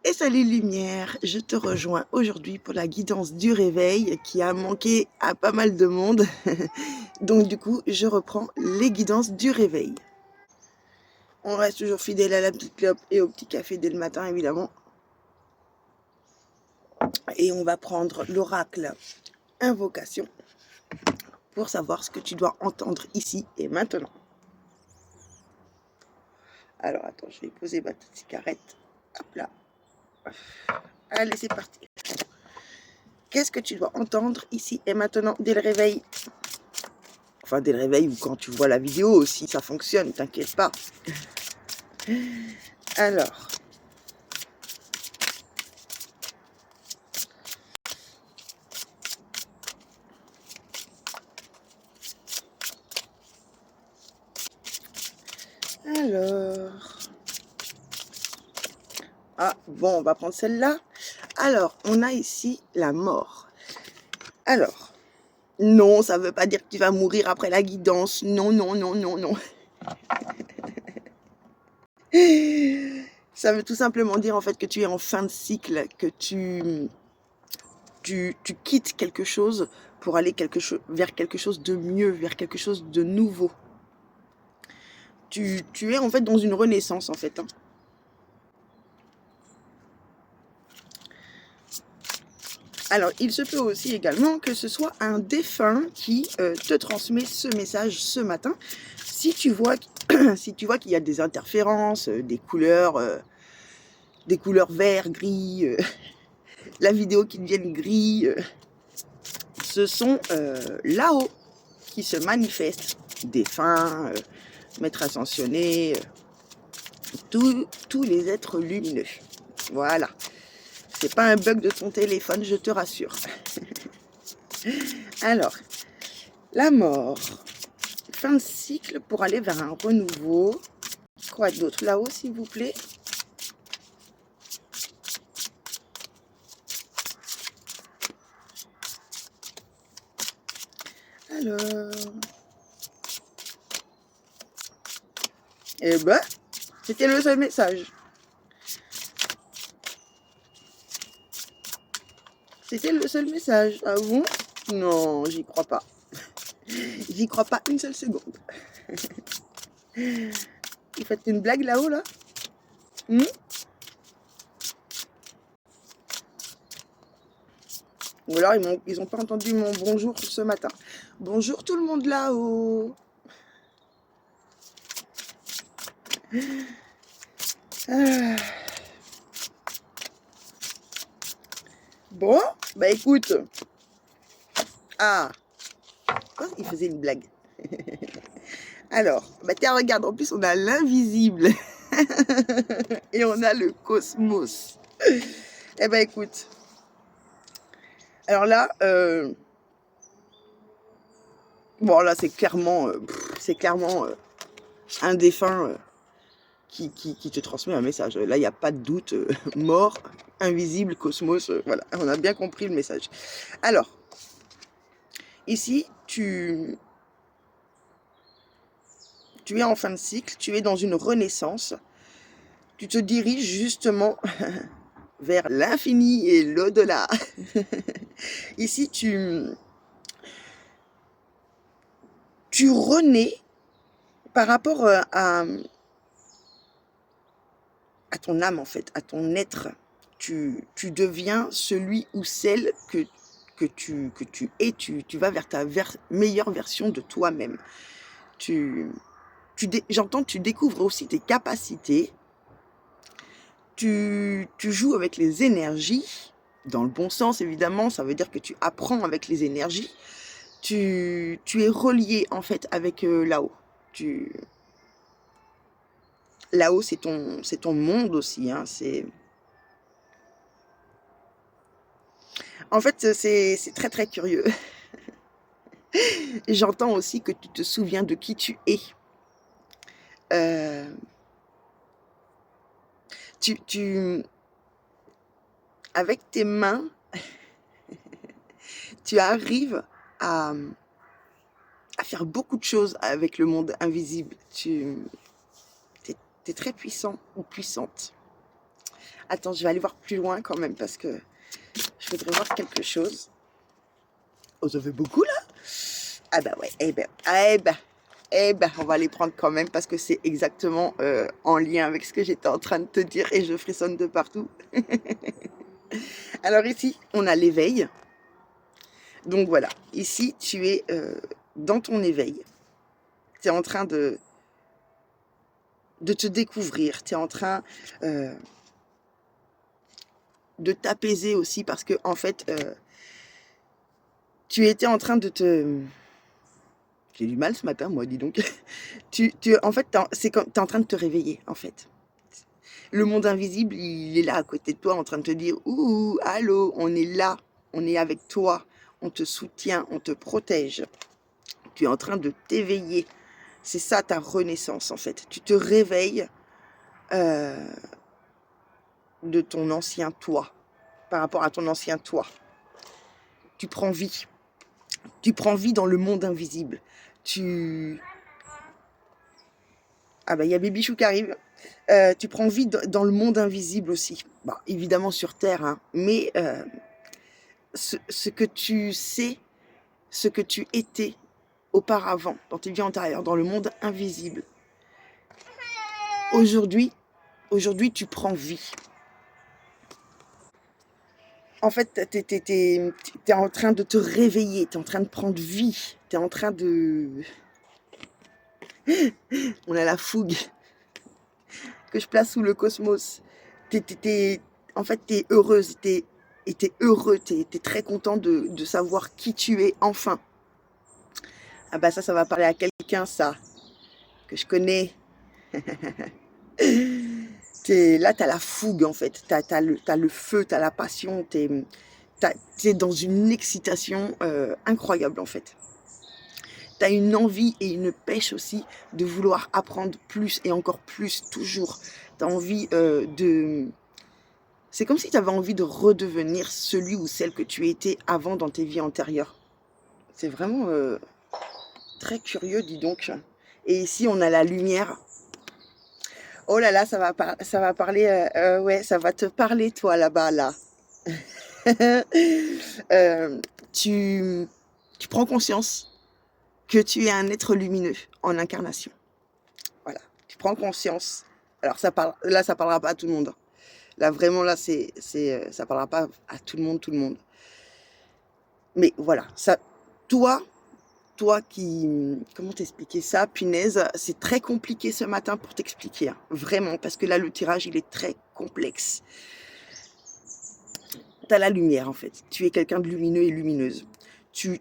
Et salut Lumière, je te rejoins aujourd'hui pour la guidance du réveil qui a manqué à pas mal de monde. Donc du coup, je reprends les guidances du réveil. On reste toujours fidèle à la petite clope et au petit café dès le matin évidemment. Et on va prendre l'oracle invocation pour savoir ce que tu dois entendre ici et maintenant. Alors attends, je vais poser ma petite cigarette. Hop là. Allez, c'est parti. Qu'est-ce que tu dois entendre ici et maintenant dès le réveil? Enfin, dès le réveil ou quand tu vois la vidéo aussi, ça fonctionne, t'inquiète pas. Alors, alors... Ah, bon, on va prendre celle-là. Alors, on a ici la mort. Alors, non, ça ne veut pas dire que tu vas mourir après la guidance. Non, non, non, non, non. Ça veut tout simplement dire en fait que tu es en fin de cycle, que tu quittes quelque chose pour aller vers quelque chose de mieux, vers quelque chose de nouveau. Tu es en fait dans une renaissance en fait. Hein. Alors, il se peut aussi également que ce soit un défunt qui te transmet ce message ce matin. Si tu vois, si tu vois qu'il y a des interférences, des couleurs vert, gris, la vidéo qui devient gris, ce sont là-haut qui se manifestent. Défunts, maîtres ascensionnés, tous les êtres lumineux. Voilà. C'est pas un bug de ton téléphone, je te rassure. Alors, la mort. Fin de cycle pour aller vers un renouveau. Quoi d'autre là-haut, s'il vous plaît? Alors... Eh ben, c'était le seul message. C'était le seul message. Ah bon? Non, j'y crois pas. J'y crois pas une seule seconde. Vous faites une blague là-haut, là? Ou alors, ils ont pas entendu mon bonjour ce matin. Bonjour tout le monde là-haut. Ah. Bon, bah écoute. Ah, il faisait une blague. Alors, bah tiens, regarde, en plus on a l'invisible. Et on a le cosmos. Eh ben écoute. Alors là, bon là c'est clairement un défunt qui te transmet un message. Là, il n'y a pas de doute. Mort, invisible, cosmos, voilà, on a bien compris le message. Alors, ici, tu es en fin de cycle, tu es dans une renaissance, tu te diriges justement vers l'infini et l'au-delà. Ici, tu renais par rapport à ton âme, en fait, à ton être. Tu deviens celui ou celle que tu es, tu vas vers ta meilleure version de toi-même. J'entends, tu découvres aussi tes capacités, tu joues avec les énergies, dans le bon sens évidemment, ça veut dire que tu apprends avec les énergies, tu es relié en fait avec là-haut. Là-haut, c'est ton monde aussi, hein, en fait, c'est très très curieux. J'entends aussi que tu te souviens de qui tu es. Euh, avec tes mains, tu arrives à faire beaucoup de choses avec le monde invisible. Tu es très puissant ou puissante. Attends, je vais aller voir plus loin quand même parce que je voudrais voir quelque chose. Oh, ça fait beaucoup là? Ah bah ouais, on va les prendre quand même parce que c'est exactement en lien avec ce que j'étais en train de te dire et je frissonne de partout. Alors ici, on a l'éveil. Donc voilà, ici, tu es dans ton éveil. Tu es en train de te découvrir. Tu es en train de t'apaiser aussi parce que, en fait, tu étais en train de te... J'ai du mal ce matin, moi, dis donc. En fait, c'est comme tu es en train de te réveiller, en fait. Le monde invisible, il est là à côté de toi en train de te dire « Ouh, allô, on est là, on est avec toi, on te soutient, on te protège. » Tu es en train de t'éveiller. C'est ça ta renaissance, en fait. Tu te réveilles de ton ancien toi, par rapport à ton ancien toi. Tu prends vie. Tu prends vie dans le monde invisible. Ah bah il y a Bébichou qui arrive. Tu prends vie dans le monde invisible aussi. Bon, évidemment sur Terre, hein, mais ce que tu sais, ce que tu étais auparavant, dans tes vies antérieures, dans le monde invisible. Aujourd'hui, tu prends vie. En fait, t'es en train de te réveiller, t'es en train de prendre vie, t'es en train de... On a la fougue que je place sous le cosmos. En fait, t'es heureuse, t'es heureux, t'es très content de savoir qui tu es enfin. Ah bah ça va parler à quelqu'un, ça, que je connais. Là, t'as la fougue, en fait. T'as le feu, t'as la passion, t'es dans une excitation incroyable, en fait. T'as une envie et une pêche aussi de vouloir apprendre plus et encore plus, toujours. T'as envie de... C'est comme si tu avais envie de redevenir celui ou celle que tu étais avant dans tes vies antérieures. C'est vraiment très curieux, dis donc. Et ici, on a la lumière. Oh là là, ça va parler... ouais, ça va te parler, toi, là-bas, là. Tu prends conscience que tu es un être lumineux en incarnation. Voilà, tu prends conscience. Alors, là, ça parlera pas à tout le monde. Là, vraiment, là, ça parlera pas à tout le monde. Mais voilà, ça, toi qui... Comment t'expliquer ça, punaise? C'est très compliqué ce matin pour t'expliquer, hein, vraiment, parce que là, le tirage, il est très complexe. Tu as la lumière, en fait. Tu es quelqu'un de lumineux et lumineuse. Tu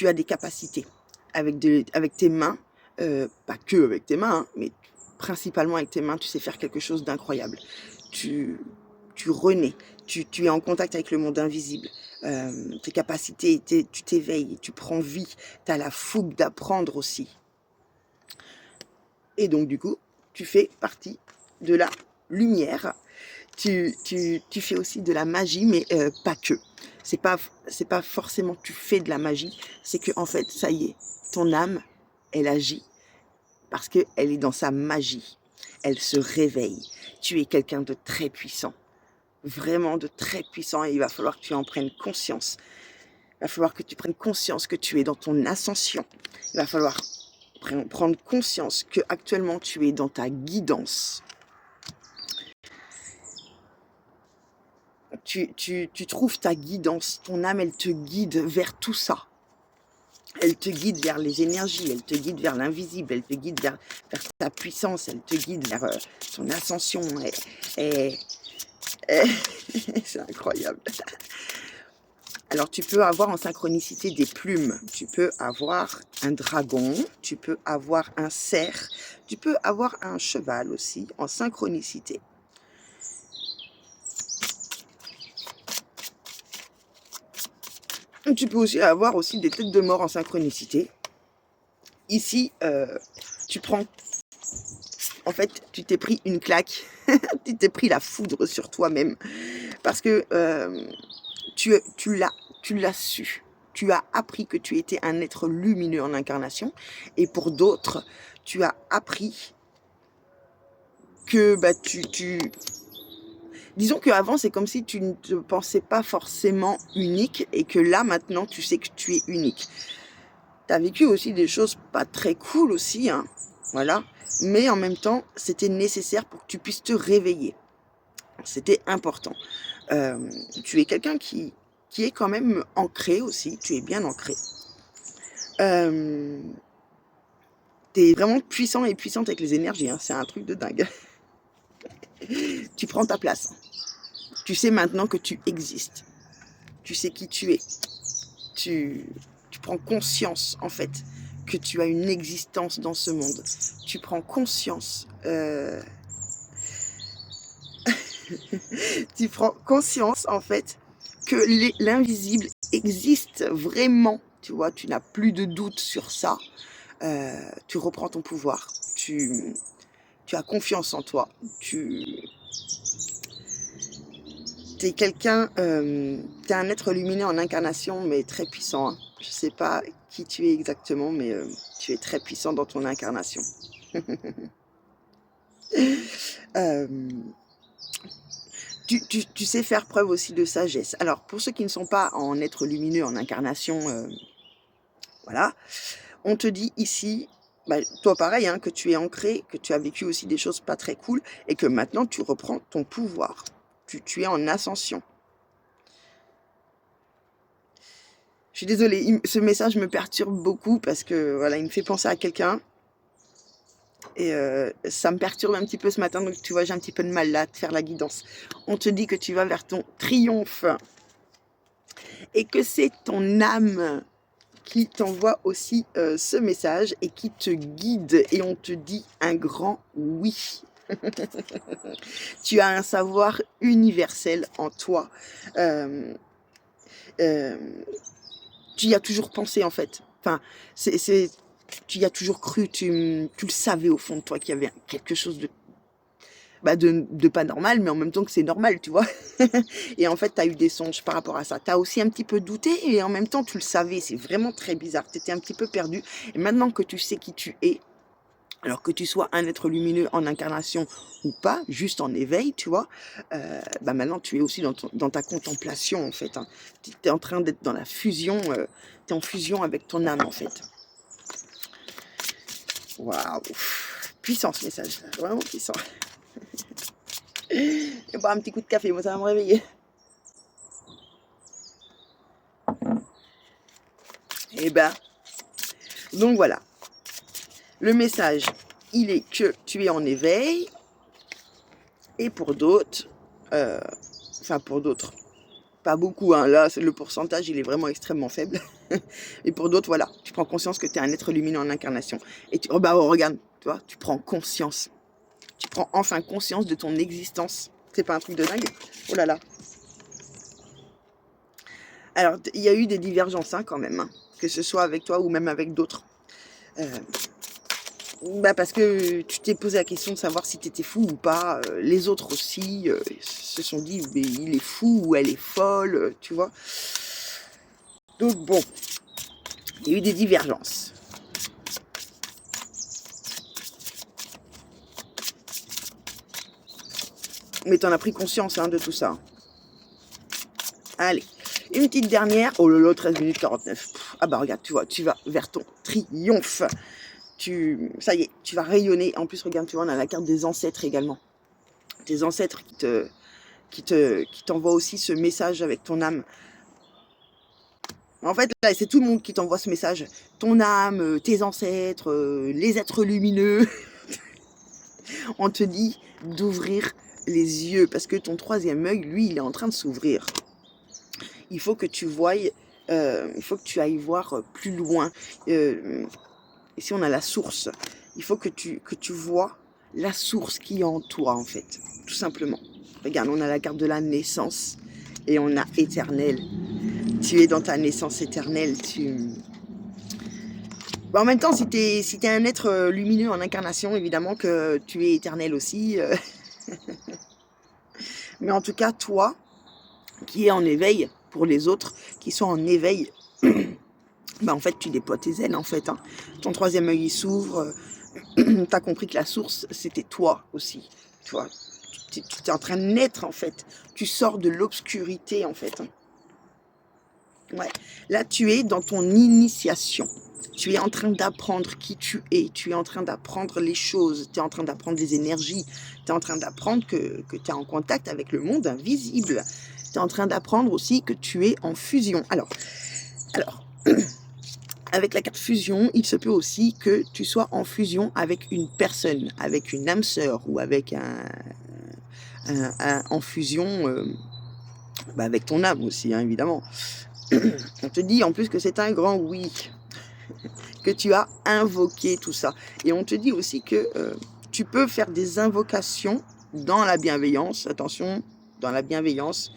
as des capacités avec tes mains, pas que avec tes mains, hein, mais principalement avec tes mains, tu sais faire quelque chose d'incroyable. Tu renais, tu es en contact avec le monde invisible. Tes capacités, tu t'éveilles, tu prends vie, tu as la fougue d'apprendre aussi. Et donc du coup, tu fais partie de la lumière. Tu fais aussi de la magie, mais pas que. C'est pas forcément que tu fais de la magie, c'est que en fait, ça y est, ton âme, elle agit parce qu'elle est dans sa magie. Elle se réveille. Tu es quelqu'un de très puissant. Vraiment de très puissant et il va falloir que tu en prennes conscience. Il va falloir que tu prennes conscience que tu es dans ton ascension. Il va falloir prendre conscience que actuellement tu es dans ta guidance. Tu trouves ta guidance. Ton âme, elle te guide vers tout ça. Elle te guide vers les énergies, elle te guide vers l'invisible, elle te guide vers ta puissance, elle te guide vers ton ascension. C'est incroyable. Alors, tu peux avoir en synchronicité des plumes, tu peux avoir un dragon, tu peux avoir un cerf, tu peux avoir un cheval aussi en synchronicité. Tu peux aussi avoir aussi des têtes de mort en synchronicité. Ici, tu prends... En fait, tu t'es pris une claque, tu t'es pris la foudre sur toi-même. Parce que tu l'as su. Tu as appris que tu étais un être lumineux en incarnation. Et pour d'autres, tu as appris que Disons qu'avant, c'est comme si tu ne te pensais pas forcément unique et que là, maintenant, tu sais que tu es unique. Tu as vécu aussi des choses pas très cool aussi, hein, voilà. Mais en même temps, c'était nécessaire pour que tu puisses te réveiller. C'était important. Tu es quelqu'un qui est quand même ancré aussi, tu es bien ancré. Tu es vraiment puissant et puissante avec les énergies, hein, c'est un truc de dingue. Tu prends ta place. Tu sais maintenant que tu existes. Tu sais qui tu es. Tu, tu prends conscience, en fait, que tu as une existence dans ce monde. Tu prends conscience. Tu prends conscience, en fait, que l'invisible existe vraiment. Tu vois, tu n'as plus de doute sur ça. Tu reprends ton pouvoir. Tu as confiance en toi. Tu es quelqu'un, tu es un être lumineux en incarnation, mais très puissant, hein. Je ne sais pas qui tu es exactement, mais tu es très puissant dans ton incarnation. Euh, tu sais faire preuve aussi de sagesse. Alors, pour ceux qui ne sont pas en être lumineux, en incarnation, voilà, on te dit ici, bah, toi pareil, hein, que tu es ancré, que tu as vécu aussi des choses pas très cool, et que maintenant tu reprends ton pouvoir. Tu es en ascension. Je suis désolée, ce message me perturbe beaucoup parce que voilà, il me fait penser à quelqu'un. Et ça me perturbe un petit peu ce matin, donc tu vois, j'ai un petit peu de mal là de faire la guidance. On te dit que tu vas vers ton triomphe et que c'est ton âme qui t'envoie aussi ce message et qui te guide. Et on te dit un grand oui. Tu as un savoir universel en toi. Euh, euh, tu y as toujours pensé en fait. Enfin, tu y as toujours cru, tu le savais au fond de toi qu'il y avait quelque chose de pas normal, mais en même temps que c'est normal, tu vois. Et en fait, tu as eu des songes par rapport à ça. Tu as aussi un petit peu douté et en même temps, tu le savais. C'est vraiment très bizarre. Tu étais un petit peu perdu. Et maintenant que tu sais qui tu es, alors que tu sois un être lumineux en incarnation ou pas, juste en éveil, tu vois, bah maintenant tu es aussi dans ta contemplation en fait, hein. Tu es en train d'être dans la fusion, tu es en fusion avec ton âme en fait. Waouh, puissant ce message, vraiment puissant. Je vais boire un petit coup de café, moi ça va me réveiller. Et ben, donc voilà, le message, il est que tu es en éveil, et pour d'autres, pour d'autres, pas beaucoup, hein, là le pourcentage il est vraiment extrêmement faible. Et pour d'autres, voilà, tu prends conscience que tu es un être lumineux en incarnation. Et regarde, tu vois, tu prends conscience. Tu prends enfin conscience de ton existence. C'est pas un truc de dingue? Oh là là. Alors, il y a eu des divergences hein, quand même, hein, que ce soit avec toi ou même avec d'autres. Parce que tu t'es posé la question de savoir si tu étais fou ou pas. Les autres aussi se sont dit, mais il est fou ou elle est folle, tu vois. Donc bon, il y a eu des divergences. Mais t'en as pris conscience hein, de tout ça. Allez, une petite dernière. Oh là là, 13 minutes 49. Ah bah regarde, tu vois, tu vas vers ton triomphe. Ça y est, tu vas rayonner. En plus, regarde, tu vois, on a la carte des ancêtres également. Tes ancêtres qui t'envoient aussi ce message avec ton âme. En fait, là, c'est tout le monde qui t'envoie ce message. Ton âme, tes ancêtres, les êtres lumineux. On te dit d'ouvrir les yeux parce que ton troisième œil, lui, il est en train de s'ouvrir. Il faut que tu voies, il faut que tu ailles voir plus loin. Ici, on a la source. Il faut que tu vois la source qui est en toi, en fait, tout simplement. Regarde, on a la carte de la naissance et on a éternel. Tu es dans ta naissance éternelle. En même temps, si tu es un être lumineux en incarnation, évidemment que tu es éternel aussi. Mais en tout cas, toi, qui es en éveil, pour les autres qui sont en éveil, en fait, tu déploies tes ailes, en fait. Hein. Ton troisième œil, il s'ouvre. Tu as compris que la source, c'était toi aussi. Tu vois, tu es en train de naître en fait. Tu sors de l'obscurité en fait. Ouais. Là, tu es dans ton initiation. Tu es en train d'apprendre qui tu es. Tu es en train d'apprendre les choses. Tu es en train d'apprendre les énergies. Tu es en train d'apprendre que tu es en contact avec le monde invisible. Tu es en train d'apprendre aussi que tu es en fusion. Alors avec la carte fusion, il se peut aussi que tu sois en fusion avec une personne, avec une âme sœur ou avec en fusion avec ton âme aussi, hein, évidemment. On te dit en plus que c'est un grand oui, que tu as invoqué tout ça. Et on te dit aussi que tu peux faire des invocations dans la bienveillance. Attention, dans la bienveillance.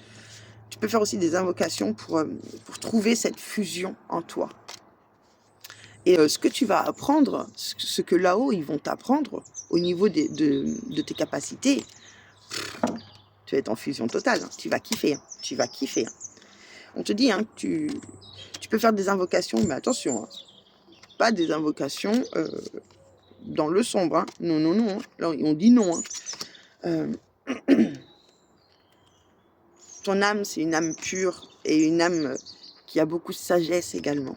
Tu peux faire aussi des invocations pour trouver cette fusion en toi. Et ce que tu vas apprendre, ce que là-haut, ils vont t'apprendre au niveau de tes capacités, tu vas être en fusion totale. Hein. Tu vas kiffer. Hein. Tu vas kiffer. Hein. On te dit hein, que tu peux faire des invocations, mais attention, hein, pas des invocations dans le sombre. Hein. Non, non, non. Hein. Là, on dit non. Hein. Ton âme, c'est une âme pure et une âme qui a beaucoup de sagesse également.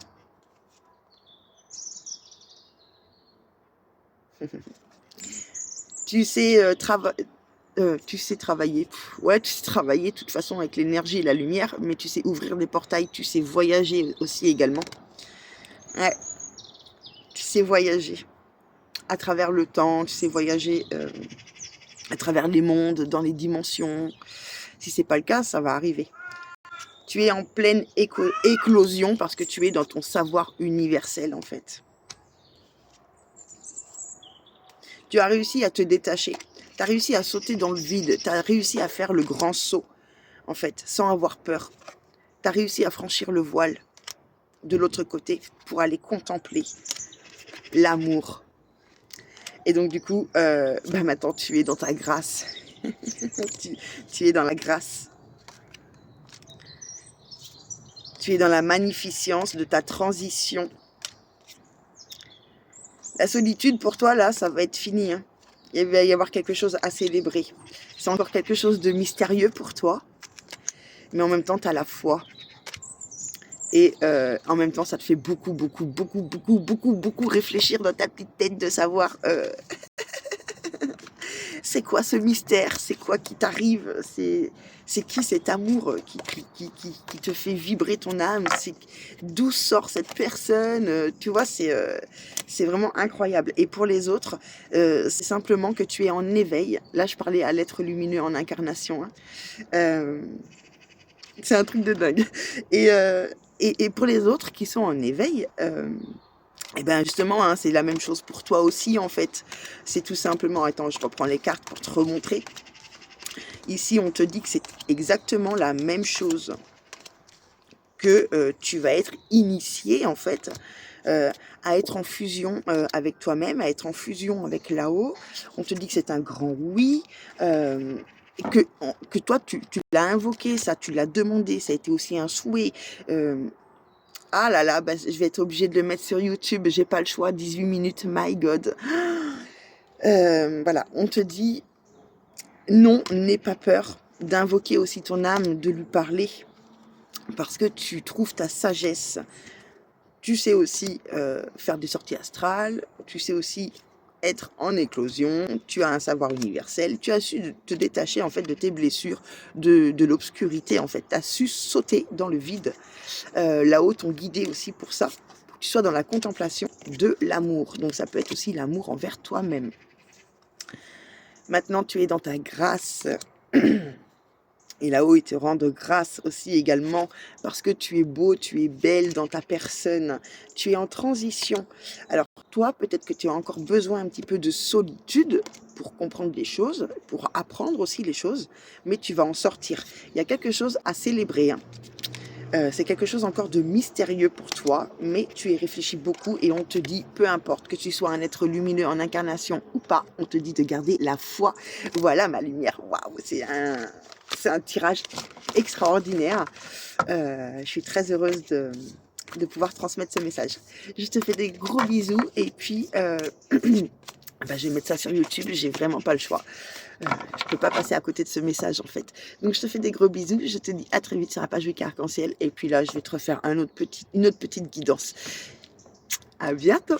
Tu sais travailler. Ouais, tu sais travailler de toute façon avec l'énergie et la lumière, mais tu sais ouvrir des portails, tu sais voyager aussi également. Ouais, tu sais voyager à travers le temps, tu sais voyager à travers les mondes, dans les dimensions. Si c'est pas le cas, ça va arriver. Tu es en pleine éclosion parce que tu es dans ton savoir universel en fait. Tu as réussi à te détacher. Tu as réussi à sauter dans le vide. Tu as réussi à faire le grand saut, en fait, sans avoir peur. Tu as réussi à franchir le voile de l'autre côté pour aller contempler l'amour. Et donc, du coup, maintenant, tu es dans ta grâce. tu es dans la grâce. Tu es dans la magnificence de ta transition. La solitude, pour toi, là, ça va être fini. Hein. Il va y avoir quelque chose à célébrer. C'est encore quelque chose de mystérieux pour toi. Mais en même temps, tu as la foi. Et en même temps, ça te fait beaucoup réfléchir dans ta petite tête de savoir c'est quoi ce mystère, c'est quoi qui t'arrive, c'est qui cet amour qui te fait vibrer ton âme, d'où sort cette personne, tu vois, c'est vraiment incroyable. Et pour les autres, c'est simplement que tu es en éveil. Là, je parlais à l'être lumineux en incarnation. Hein. C'est un truc de dingue. Et pour les autres qui sont en éveil, et ben justement, hein, c'est la même chose pour toi aussi en fait. C'est tout simplement, attends, je reprends les cartes pour te remontrer. Ici, on te dit que c'est exactement la même chose, que tu vas être initié en fait à être en fusion avec toi-même, à être en fusion avec là-haut. On te dit que c'est un grand oui. Et que toi, tu l'as invoqué, ça, tu l'as demandé, ça a été aussi un souhait. Ah là là, je vais être obligée de le mettre sur YouTube, j'ai pas le choix, 18 minutes, my God. Voilà, on te dit, non, n'aie pas peur d'invoquer aussi ton âme, de lui parler, parce que tu trouves ta sagesse. Tu sais aussi faire des sorties astrales, tu sais aussi être en éclosion, tu as un savoir universel, tu as su te détacher en fait de tes blessures, de l'obscurité en fait, tu as su sauter dans le vide. Là-haut t'ont guidé aussi pour ça, pour que tu sois dans la contemplation de l'amour. Donc ça peut être aussi l'amour envers toi-même. Maintenant tu es dans ta grâce. Et là-haut, ils te rendent grâce aussi également parce que tu es beau, tu es belle dans ta personne, tu es en transition. Alors toi, peut-être que tu as encore besoin un petit peu de solitude pour comprendre les choses, pour apprendre aussi les choses, mais tu vas en sortir. Il y a quelque chose à célébrer. Hein. C'est quelque chose encore de mystérieux pour toi, mais tu y réfléchis beaucoup et on te dit, peu importe que tu sois un être lumineux en incarnation ou pas, on te dit de garder la foi. Voilà ma lumière, waouh, c'est un tirage extraordinaire. Je suis très heureuse de pouvoir transmettre ce message. Je te fais des gros bisous et puis bah, je vais mettre ça sur YouTube, j'ai vraiment pas le choix. Je peux pas passer à côté de ce message en fait. Donc je te fais des gros bisous, je te dis à très vite sur la page Wiki Arc-en-Ciel et puis là je vais te refaire une autre petite guidance. À bientôt!